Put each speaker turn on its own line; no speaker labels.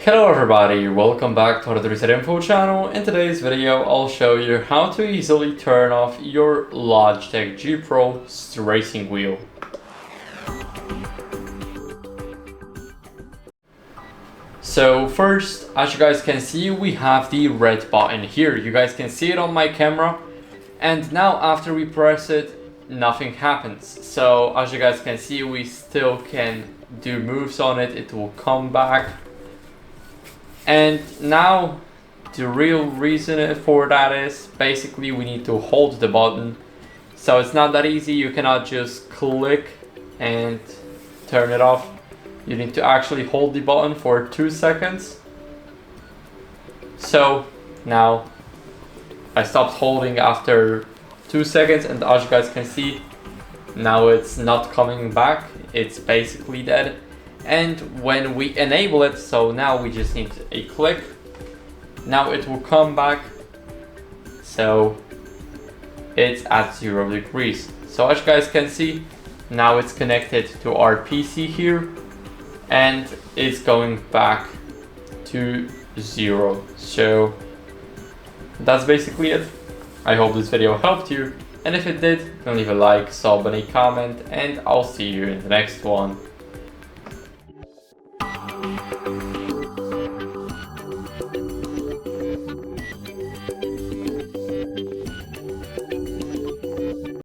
Hello everybody, welcome back to the Reset Info channel. In today's video I'll show you how to easily turn off your Logitech G Pro racing wheel. So first, as you guys can see, we have the red button here. You guys can see it on my camera, and now after we press it, nothing happens. So as you guys can see, we still can do moves on it, it will come back. And now the real reason for that is basically we need to hold the button. So it's not that easy, you cannot just click and turn it off. You need to actually hold the button for 2 seconds. So now I stopped holding after 2 seconds, and as you guys can see, now it's not coming back, it's basically dead. And when we enable it, so now we just need a click, now it will come back, so it's at 0 degrees. So as you guys can see, now it's connected to our PC here, and it's going back to 0. So that's basically it. I hope this video helped you, and if it did, then leave a like, sub and a comment, and I'll see you in the next one.